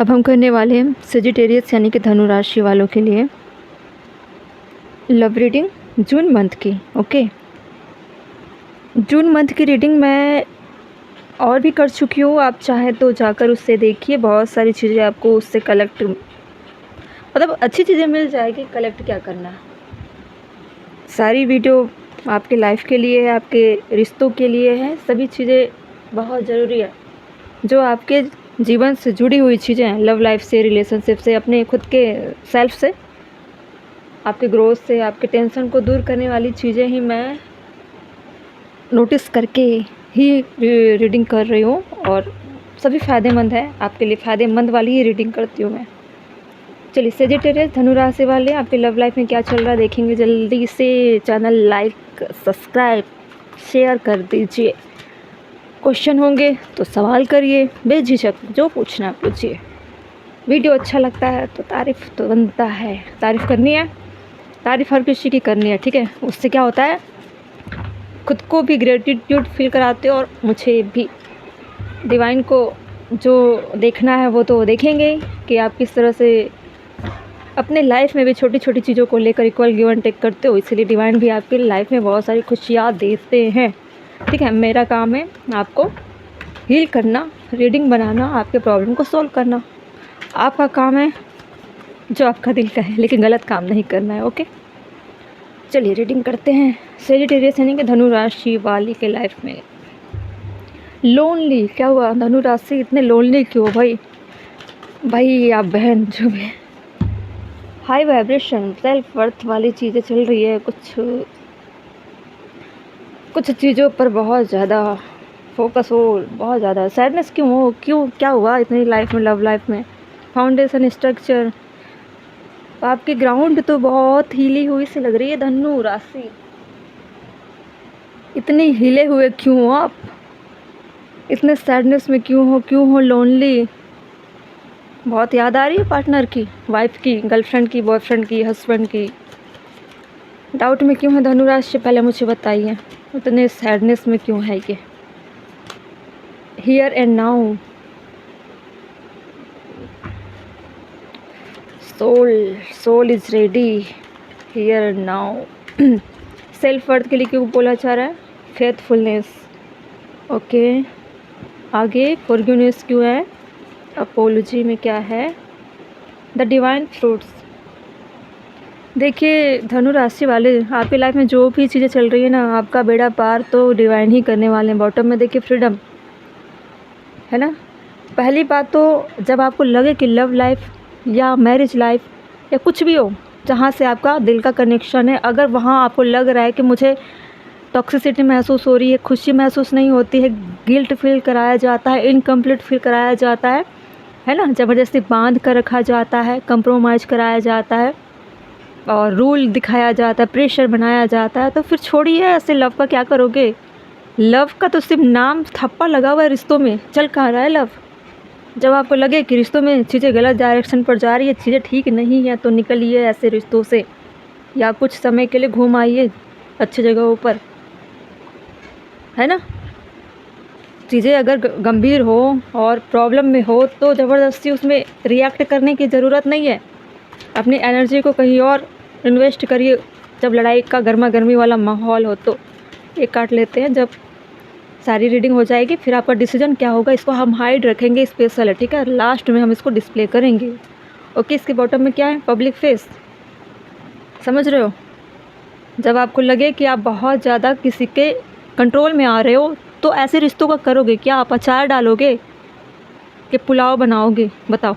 अब हम करने वाले हैं सेजिटेरियस यानी कि धनु राशि वालों के लिए लव रीडिंग जून मंथ की। ओके, जून मंथ की रीडिंग मैं और भी कर चुकी हूँ, आप चाहे तो जाकर उससे देखिए। बहुत सारी चीज़ें आपको उससे कलेक्ट, मतलब अच्छी चीज़ें मिल जाएगी। कलेक्ट क्या करना है, सारी वीडियो आपके लाइफ के लिए है, आपके रिश्तों के लिए है। सभी चीज़ें बहुत ज़रूरी है, जो आपके जीवन से जुड़ी हुई चीज़ें हैं, लव लाइफ से, रिलेशनशिप से, अपने खुद के सेल्फ से, आपके ग्रोथ से, आपके टेंशन को दूर करने वाली चीज़ें ही मैं नोटिस करके ही रीडिंग कर रही हूँ, और सभी फ़ायदेमंद है आपके लिए। फ़ायदेमंद वाली ही रीडिंग करती हूँ मैं। चलिए, सेजिटेरियस धनु राशि वाले आपके लव लाइफ में क्या चल रहा है देखेंगे। जल्दी से चैनल लाइक, सब्सक्राइब, शेयर कर दीजिए। क्वेश्चन होंगे तो सवाल करिए, बेझिझक जो पूछना पूछिए। वीडियो अच्छा लगता है तो तारीफ़ तो बनता है, तारीफ़ करनी है, तारीफ़ हर किसी की करनी है, ठीक है। उससे क्या होता है, खुद को भी ग्रेटिट्यूड फील कराते हो और मुझे भी। डिवाइन को जो देखना है वो तो देखेंगे ही कि आप किस तरह से अपने लाइफ में भी छोटी छोटी चीज़ों को लेकर इक्वल गिव एंड टेक करते हो। इसलिए डिवाइन भी आपकी लाइफ में बहुत सारी खुशियाँ देते हैं, ठीक है। मेरा काम है आपको हील करना, रीडिंग बनाना, आपके प्रॉब्लम को सॉल्व करना। आपका काम है जो आपका दिल का है, लेकिन गलत काम नहीं करना है। ओके, चलिए रीडिंग करते हैं। सेजिटेरियस यानी कि धनु राशि वाली के लाइफ में लोनली क्या हुआ। धनु राशि इतने लोनली क्यों भाई या बहन जो भी। हाई वाइब्रेशन सेल्फ वर्थ वाली चीज़ें चल रही है। कुछ चीज़ों पर बहुत ज़्यादा फोकस हो, बहुत ज़्यादा सैडनेस क्यों हो, क्या हुआ इतनी लाइफ में, लव लाइफ में। फाउंडेशन स्ट्रक्चर, आपकी ग्राउंड तो बहुत हीली हुई सी लग रही है। धनु राशि इतनी हिले हुए क्यों हो आप, इतने सैडनेस में क्यों हो लोनली। बहुत याद आ रही है पार्टनर की, वाइफ की, गर्लफ्रेंड की, बॉयफ्रेंड की, हस्बैंड की। डाउट में क्यों है धनु राशि, पहले मुझे बताइए। इतने सैडनेस में क्यों है ये। Here and now, soul is ready here and now. Self worth के लिए क्यों बोला जा रहा है, फेथफुलनेस। ओके, आगे फॉरगिवनेस क्यों है, अपोलॉजी में क्या है, द डिवाइन फ्रूट्स। देखिए धनु राशि वाले, आपकी लाइफ में जो भी चीज़ें चल रही है ना, आपका बेड़ा पार तो डिवाइन ही करने वाले हैं। बॉटम में देखिए फ्रीडम है ना। पहली बात तो जब आपको लगे कि लव लाइफ या मैरिज लाइफ या कुछ भी हो, जहाँ से आपका दिल का कनेक्शन है, अगर वहाँ आपको लग रहा है कि मुझे टॉक्सिसिटी महसूस हो रही है, खुशी महसूस नहीं होती है, गिल्ट फील कराया जाता है, इनकम्प्लीट फील कराया जाता है ना, ज़बरदस्ती बांध कर रखा जाता है, कंप्रोमाइज़ कराया जाता है और रूल दिखाया जाता है, प्रेशर बनाया जाता है, तो फिर छोड़िए ऐसे लव का। क्या करोगे, लव का तो सिर्फ नाम थप्पा लगा हुआ है, रिश्तों में चल कहाँ रहा है लव। जब आपको लगे कि रिश्तों में चीज़ें गलत डायरेक्शन पर जा रही है, चीज़ें ठीक नहीं है, तो निकलिए ऐसे रिश्तों से, या कुछ समय के लिए घूम आइए अच्छी जगहों पर, है ना। चीज़ें अगर गंभीर हो और प्रॉब्लम में हो तो ज़बरदस्ती उसमें रिएक्ट करने की ज़रूरत नहीं है। अपनी एनर्जी को कहीं और इन्वेस्ट करिए। जब लड़ाई का गर्मा गर्मी वाला माहौल हो तो एक काट लेते हैं। जब सारी रीडिंग हो जाएगी फिर आपका डिसीजन क्या होगा, इसको हम हाइड रखेंगे, स्पेशल है, ठीक है। लास्ट में हम इसको डिस्प्ले करेंगे। ओके, इसके बॉटम में क्या है, पब्लिक फेस, समझ रहे हो। जब आपको लगे कि आप बहुत ज़्यादा किसी के कंट्रोल में आ रहे हो, तो ऐसे रिश्तों का करोगे क्या, आप अचार डालोगे कि पुलाव बनाओगे, बताओ।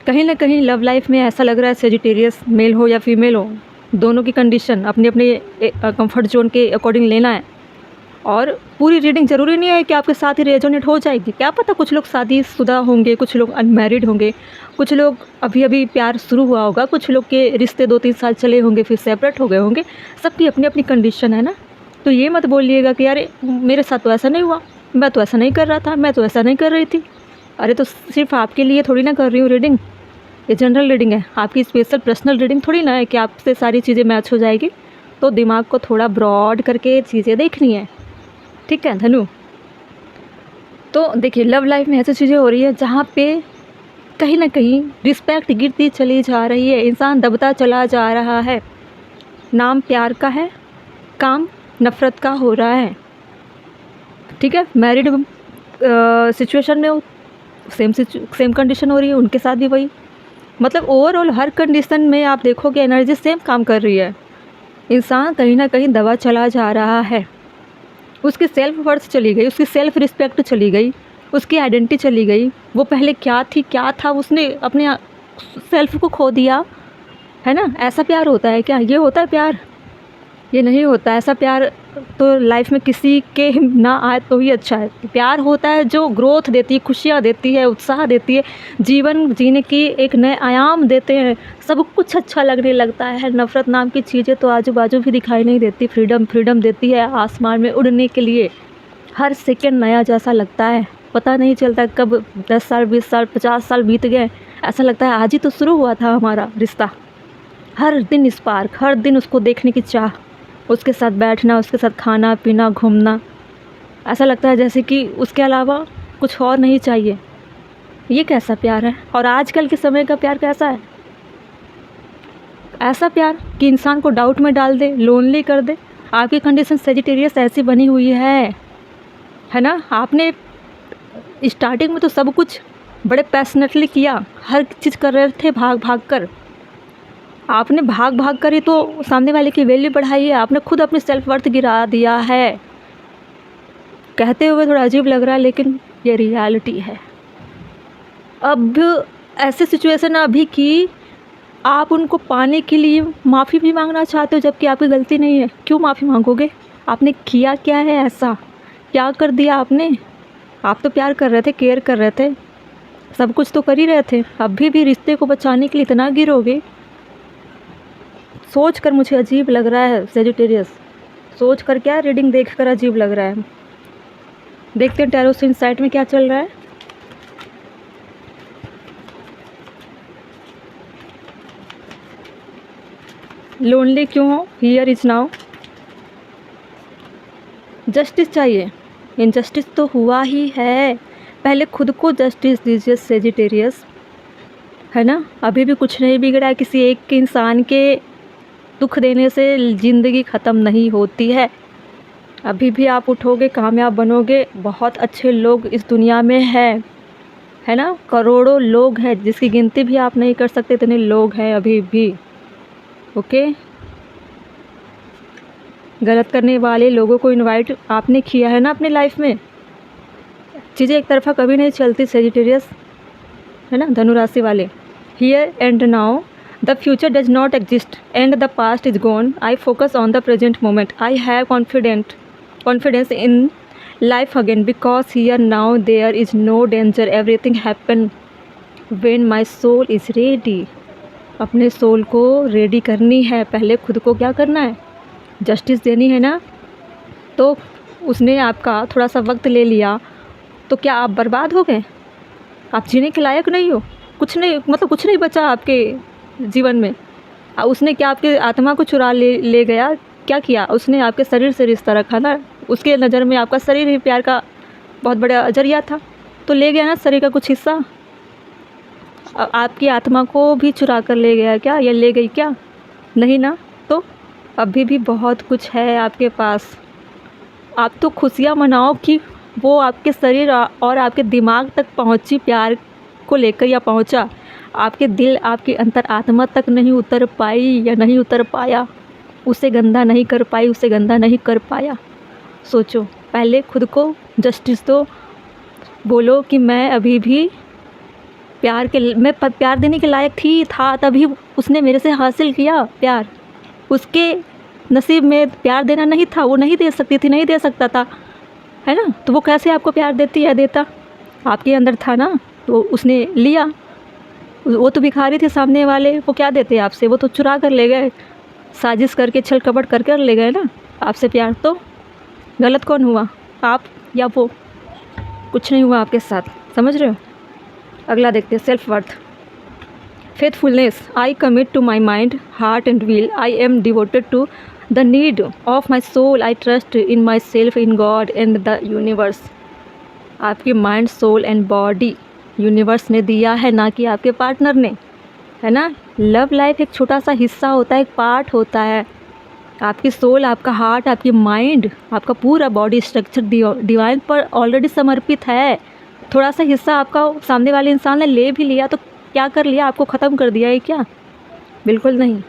कहीं ना कहीं लव लाइफ में ऐसा लग रहा है, सेजिटेरियस मेल हो या फीमेल हो, दोनों की कंडीशन अपने अपने कंफर्ट जोन के अकॉर्डिंग लेना है। और पूरी रीडिंग ज़रूरी नहीं है कि आपके साथ ही रेजोनेट हो जाएगी। क्या पता, कुछ लोग शादीशुदा होंगे, कुछ लोग अनमैरिड होंगे, कुछ लोग अभी अभी प्यार शुरू हुआ होगा, कुछ लोग के रिश्ते 2-3 साल चले होंगे फिर सेपरेट हो गए होंगे। सबकी अपनी अपनी कंडीशन है ना। तो ये मत बोलिएगा कि अरे मेरे साथ तो ऐसा नहीं हुआ, मैं तो ऐसा नहीं कर रहा था, मैं तो ऐसा नहीं कर रही थी। अरे तो सिर्फ आपके लिए थोड़ी ना कर रही हूँ रीडिंग, ये जनरल रीडिंग है, आपकी स्पेशल पर्सनल रीडिंग थोड़ी ना है कि आपसे सारी चीज़ें मैच हो जाएगी। तो दिमाग को थोड़ा ब्रॉड करके चीज़ें देखनी है, ठीक है धनु। तो देखिए लव लाइफ में ऐसी चीज़ें हो रही है जहाँ पे कहीं ना कहीं रिस्पेक्ट गिरती चली जा रही है, इंसान दबता चला जा रहा है। नाम प्यार का है, काम नफ़रत का हो रहा है। ठीक है, मैरिड सिचुएशन में सेम कंडीशन हो रही है, उनके साथ भी वही। मतलब ओवरऑल हर कंडीशन में आप देखोगे एनर्जी सेम काम कर रही है। इंसान कहीं ना कहीं दबा चला जा रहा है, उसकी सेल्फ वर्थ चली गई, उसकी सेल्फ रिस्पेक्ट चली गई, उसकी आइडेंटिटी चली गई। वो पहले क्या थी क्या था, उसने अपने सेल्फ को खो दिया, है ना। ऐसा प्यार होता है क्या? ये होता है प्यार? ये नहीं होता। ऐसा प्यार तो लाइफ में किसी के ना आए तो ही अच्छा है। प्यार होता है जो ग्रोथ देती है, खुशियाँ देती है, उत्साह देती है, जीवन जीने की एक नए आयाम देते हैं, सब कुछ अच्छा लगने लगता है। नफ़रत नाम की चीज़ें तो आजू बाजू भी दिखाई नहीं देती। फ्रीडम देती है आसमान में उड़ने के लिए। हर सेकंड नया जैसा लगता है, पता नहीं चलता कब 10 साल 20 साल 50 साल बीत गए। ऐसा लगता है आज ही तो शुरू हुआ था हमारा रिश्ता। हर दिन स्पार्क, हर दिन उसको देखने की चाह, उसके साथ बैठना, उसके साथ खाना पीना घूमना, ऐसा लगता है जैसे कि उसके अलावा कुछ और नहीं चाहिए। ये कैसा प्यार है? और आजकल के समय का प्यार कैसा है? ऐसा प्यार कि इंसान को डाउट में डाल दे, लोनली कर दे। आपकी कंडीशन सेजिटेरियस ऐसी बनी हुई है ना। आपने स्टार्टिंग में तो सब कुछ बड़े पैशनेटली किया, हर चीज़ कर रहे थे भाग भाग कर। आपने भाग भाग कर ही तो सामने वाले की वैल्यू बढ़ाई है, आपने खुद अपनी सेल्फ वर्थ गिरा दिया है। कहते हुए थोड़ा अजीब लग रहा है, लेकिन ये रियलिटी है। अब ऐसे सिचुएशन अभी कि आप उनको पाने के लिए माफ़ी भी मांगना चाहते हो, जबकि आपकी गलती नहीं है। क्यों माफ़ी मांगोगे? आपने किया क्या है ऐसा? क्या कर दिया आपने? आप तो प्यार कर रहे थे, केयर कर रहे थे, सब कुछ तो कर ही रहे थे। अभी भी रिश्ते को बचाने के लिए इतना गिरोगे? सोच कर मुझे अजीब लग रहा है सेजिटेरियस। सोच कर क्या, रीडिंग देख कर अजीब लग रहा है। देखते हैं टैरो से इनसाइट में क्या चल रहा है। लोनली क्यों हो? Here is now. जस्टिस चाहिए। इनजस्टिस तो हुआ ही है, पहले खुद को जस्टिस दीजिए सेजिटेरियस, है ना। अभी भी कुछ नहीं बिगड़ा है। किसी एक के इंसान के दुख देने से ज़िंदगी ख़त्म नहीं होती है। अभी भी आप उठोगे, कामयाब बनोगे। बहुत अच्छे लोग इस दुनिया में हैं, है ना। करोड़ों लोग हैं, जिसकी गिनती भी आप नहीं कर सकते, इतने लोग हैं अभी भी। ओके, गलत करने वाले लोगों को इनवाइट आपने किया है ना अपनी लाइफ में। चीज़ें एक तरफा कभी नहीं चलती सेजिटेरियस, है ना। धनु राशि वाले, here and now the future does not exist and the past is gone. I focus on the present moment. I have confidence in life again because here now there is no danger. Everything happen when my soul is ready. अपने soul को ready करनी है, पहले खुद को क्या करना है? जस्टिस देनी है ना। तो उसने आपका थोड़ा सा वक्त ले लिया, तो क्या आप बर्बाद हो गए? आप जीने के लायक नहीं हो? कुछ नहीं, मतलब कुछ नहीं बचा आपके जीवन में। उसने क्या आपके आत्मा को चुरा ले गया? क्या किया उसने? आपके शरीर से रिश्ता रखा ना। उसके नज़र में आपका शरीर ही प्यार का बहुत बड़ा जरिया था, तो ले गया ना शरीर का कुछ हिस्सा। आपकी आत्मा को भी चुरा कर ले गया क्या? या ले गई क्या? नहीं ना। तो अभी भी बहुत कुछ है आपके पास। आप तो खुशियाँ मनाओ कि वो आपके शरीर और आपके दिमाग तक पहुँची, प्यार को लेकर या पहुँचा। आपके दिल, आपकी अंतर आत्मा तक नहीं उतर पाई या नहीं उतर पाया, उसे गंदा नहीं कर पाई, उसे गंदा नहीं कर पाया। सोचो, पहले खुद को जस्टिस दो। बोलो कि मैं अभी भी मैं प्यार देने के लायक था, तभी उसने मेरे से हासिल किया प्यार। उसके नसीब में प्यार देना नहीं था, वो नहीं दे सकती थी, नहीं दे सकता था, है ना। तो वो कैसे आपको प्यार देती या देता? आपके अंदर था ना, तो उसने लिया। वो तो भिखारी थे सामने वाले, वो क्या देते आपसे? वो तो चुरा कर ले गए, साजिश करके, छल कपट कर ले गए ना आपसे प्यार। तो गलत कौन हुआ, आप या वो? कुछ नहीं हुआ आपके साथ, समझ रहे हो। अगला देखते हैं, self worth. Faithfulness. I commit to my mind, heart and will. I am devoted to the need of my soul. I trust in myself, in God and the universe. आपकी mind, soul and body universe ने दिया है, ना कि आपके partner ने, है ना। लव लाइफ एक छोटा सा हिस्सा होता है, एक पार्ट होता है। आपकी सोल, आपका हार्ट, आपकी माइंड, आपका पूरा बॉडी स्ट्रक्चर डिवाइन पर ऑलरेडी समर्पित है। थोड़ा सा हिस्सा आपका सामने वाले इंसान ने ले भी लिया तो क्या कर लिया, आपको ख़त्म कर दिया है क्या? बिल्कुल नहीं।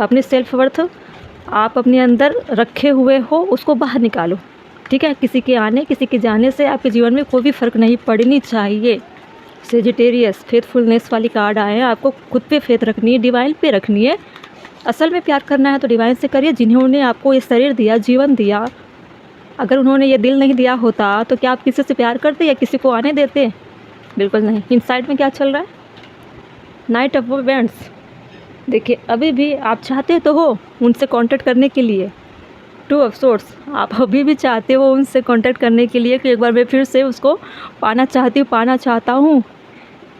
अपनी सेल्फ वर्थ आप अपने अंदर रखे हुए हो, उसको बाहर निकालो, ठीक है। किसी के आने, किसी के जाने से आपके जीवन में कोई भी फ़र्क नहीं पड़नी चाहिए। सेजिटेरियस फेथफुलनेस वाली कार्ड आए हैं। आपको खुद पे फेथ रखनी है, डिवाइन पे रखनी है। असल में प्यार करना है तो डिवाइन से करिए, जिन्होंने आपको ये शरीर दिया, जीवन दिया। अगर उन्होंने ये दिल नहीं दिया होता तो क्या आप किसी से प्यार करते या किसी को आने देते? बिल्कुल नहीं। इनसाइड में क्या चल रहा है? Night of vents. देखिए, अभी भी आप चाहते तो हो उनसे कांटेक्ट करने के लिए। टू ऑफ सोर्ड्स, आप अभी भी चाहते हो उनसे कांटेक्ट करने के लिए कि एक बार मैं फिर से उसको पाना चाहता हूँ।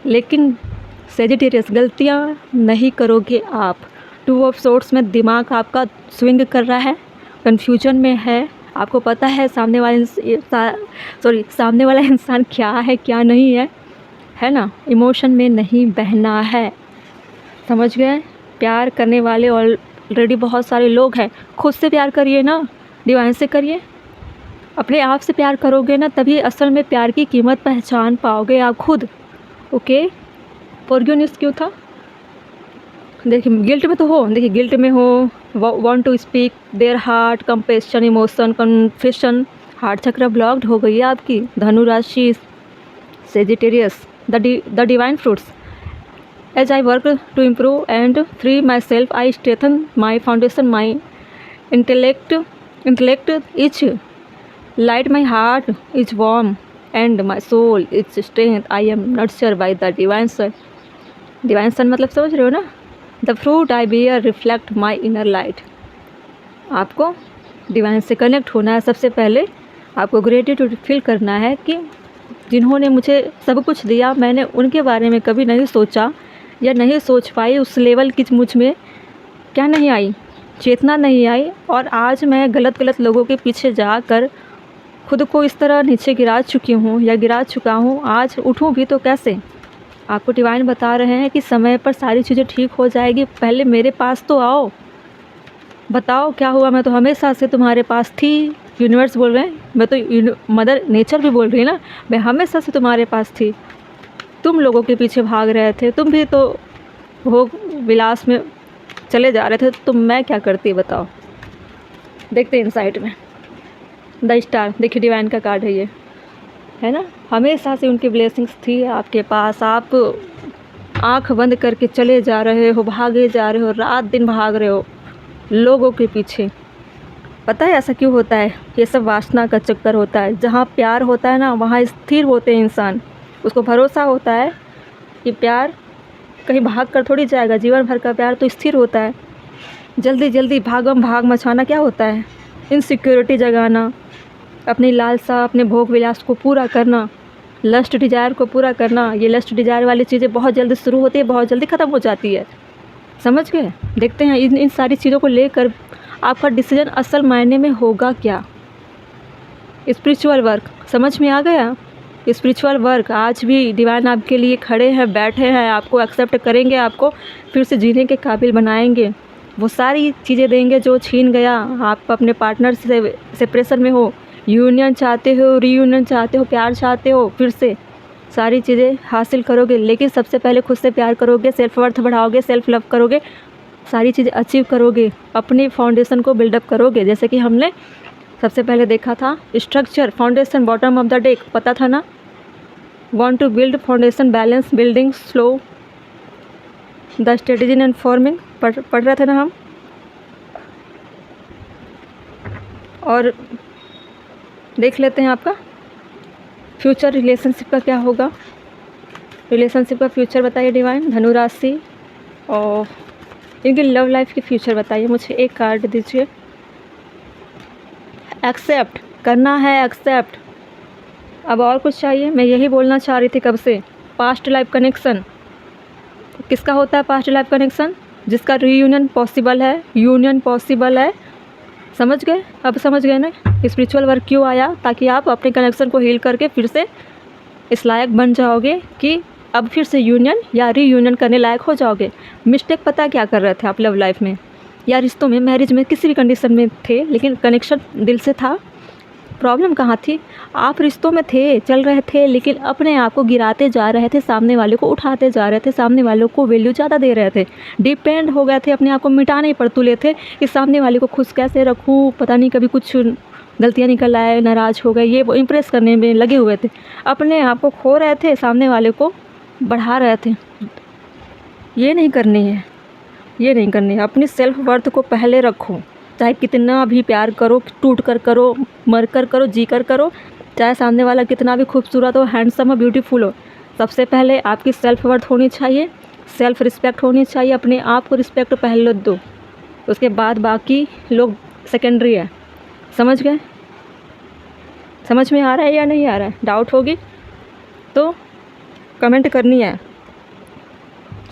लेकिन सेजिटेरियस, गलतियाँ नहीं करोगे आप। टू ऑफ सोर्ड्स में दिमाग आपका स्विंग कर रहा है, कन्फ्यूजन में है। आपको पता है सामने वाला इंसान क्या है क्या नहीं है ना। इमोशन में नहीं बहना है, समझ गए। प्यार करने वाले ऑलरेडी बहुत सारे लोग हैं। खुद से प्यार करिए ना, डिवाइन से करिए। अपने आप से प्यार करोगे ना, तभी असल में प्यार की कीमत पहचान पाओगे आप खुद। ओके, फॉरगिवनेस क्यों था? देखिए, गिल्ट में तो हो, देखिए गिल्ट में हो, want to speak their heart, compassion, emotion, confession. Heart chakra blocked हो गई है आपकी। धनु राशि, Sagittarius, the divine fruits. As I work to improve and free myself, I strengthen my foundation. My intellect is light, my heart is warm, and my soul is strength. I am nurtured by the divine sun. Divine sun मतलब समझ रहे हो ना? The fruit I bear reflect my inner light. आपको divine से connect होना है। सबसे पहले आपको ग्रेटिट्यूड फील करना है कि जिन्होंने मुझे सब कुछ दिया, मैंने उनके बारे में कभी नहीं सोचा या नहीं सोच पाई। उस लेवल की मुझ में क्या नहीं आई, चेतना नहीं आई। और आज मैं गलत लोगों के पीछे जाकर खुद को इस तरह नीचे गिरा चुकी हूँ या गिरा चुका हूँ। आज उठूँ भी तो कैसे? आपको डिवाइन बता रहे हैं कि समय पर सारी चीज़ें ठीक हो जाएगी। पहले मेरे पास तो आओ, बताओ क्या हुआ। मैं तो हमेशा से तुम्हारे पास थी। यूनिवर्स बोल रहे हैं, मैं तो मदर नेचर भी बोल रही है ना, मैं हमेशा से तुम्हारे पास थी। तुम लोगों के पीछे भाग रहे थे, तुम भी तो भोग विलास में चले जा रहे थे, तो मैं क्या करती बताओ। देखते हैं इनसाइट में द स्टार। देखिए, डिवाइन का कार्ड है ये, है ना। हमेशा से उनकी ब्लेसिंग्स थी आपके पास। आप आंख बंद करके चले जा रहे हो, भागे जा रहे हो, रात दिन भाग रहे हो लोगों के पीछे। पता है ऐसा क्यों होता है? ये सब वासना का चक्कर होता है। जहाँ प्यार होता है ना, वहाँ स्थिर होते हैं इंसान। उसको भरोसा होता है कि प्यार कहीं भाग कर थोड़ी जाएगा। जीवन भर का प्यार तो स्थिर होता है। जल्दी भागम भाग मचाना क्या होता है? इनसिक्योरिटी जगाना, अपनी लालसा, अपने भोग विलास को पूरा करना, लस्ट डिज़ायर को पूरा करना। ये लस्ट डिज़ायर वाली चीज़ें बहुत जल्दी शुरू होती है, बहुत जल्दी ख़त्म हो जाती है, समझ गए। देखते हैं इन सारी चीज़ों को लेकर आपका डिसीजन असल मायने में होगा क्या। स्पिरिचुअल वर्क समझ में आ गया? स्पिरिचुअल वर्क आज भी डिवाइन आपके लिए खड़े हैं, बैठे हैं, आपको एक्सेप्ट करेंगे, आपको फिर से जीने के काबिल बनाएंगे। वो सारी चीज़ें देंगे जो छीन गया। आप अपने पार्टनर से सेपरेशन में हो, यूनियन चाहते हो, रीयूनियन चाहते हो, प्यार चाहते हो, फिर से सारी चीज़ें हासिल करोगे। लेकिन सबसे पहले खुद से प्यार करोगे, सेल्फ वर्थ बढ़ाओगे, सेल्फ लव करोगे, सारी चीज़ें अचीव करोगे, अपनी फाउंडेशन को बिल्डअप करोगे। जैसे कि हमने सबसे पहले देखा था structure, foundation, bottom of the deck, पता था ना। Want to build foundation, balance, building, slow, the strategy and forming, पढ़ रहे थे ना हम। और देख लेते हैं आपका फ्यूचर रिलेशनशिप का क्या होगा। रिलेशनशिप का फ्यूचर बताइए डिवाइन। धनु राशि और इनकी लव लाइफ की फ्यूचर बताइए। मुझे एक कार्ड दीजिए। एक्सेप्ट करना है, एक्सेप्ट। अब और कुछ चाहिए? मैं यही बोलना चाह रही थी कब से। पास्ट लाइफ कनेक्शन किसका होता है? पास्ट लाइफ कनेक्शन जिसका रीयूनियन पॉसिबल है, यूनियन पॉसिबल है। समझ गए? अब समझ गए ना स्पिरिचुअल वर्क क्यों आया? ताकि आप अपने कनेक्शन को हील करके फिर से इस लायक बन जाओगे कि अब फिर से यूनियन या रीयूनियन करने लायक हो जाओगे। मिस्टेक पता क्या कर रहे थे आप लव लाइफ में या रिश्तों में, मैरिज में, किसी भी कंडीशन में थे, लेकिन कनेक्शन दिल से था। प्रॉब्लम कहाँ थी? आप रिश्तों में थे, चल रहे थे, लेकिन अपने आप को गिराते जा रहे थे, सामने वाले को उठाते जा रहे थे, सामने वालों को वैल्यू ज़्यादा दे रहे थे, डिपेंड हो गए थे, अपने आप को मिटाने पर तुले थे कि सामने वाले को खुश कैसे रखूँ, पता नहीं कभी कुछ गलतियाँ निकल आए, नाराज़ हो गए, ये वो इम्प्रेस करने में लगे हुए थे, अपने आप को खो रहे थे, सामने वाले को बढ़ा रहे थे। ये नहीं करनी है, ये नहीं करनी है। अपनी सेल्फ वर्थ को पहले रखो, चाहे कितना भी प्यार करो, टूट कर करो, मर कर करो, जी कर करो, चाहे सामने वाला कितना भी खूबसूरत हो, हैंडसम हो, ब्यूटीफुल हो, सबसे पहले आपकी सेल्फ वर्थ होनी चाहिए, सेल्फ रिस्पेक्ट होनी चाहिए। अपने आप को रिस्पेक्ट पहले दो, उसके बाद बाकी लोग सेकेंडरी है। समझ गए? समझ में आ रहा है या नहीं आ रहा है? डाउट होगी तो कमेंट करनी है,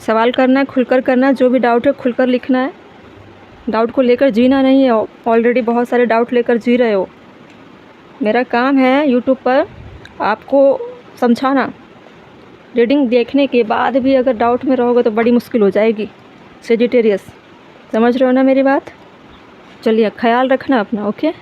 सवाल करना है, खुलकर करना है, जो भी डाउट है खुलकर लिखना है। डाउट को लेकर जीना नहीं है, ऑलरेडी बहुत सारे डाउट लेकर जी रहे हो। मेरा काम है यूट्यूब पर आपको समझाना। रीडिंग देखने के बाद भी अगर डाउट में रहोगे तो बड़ी मुश्किल हो जाएगी। सेजिटेरियस, समझ रहे हो ना मेरी बात? चलिए, ख्याल रखना अपना, ओके।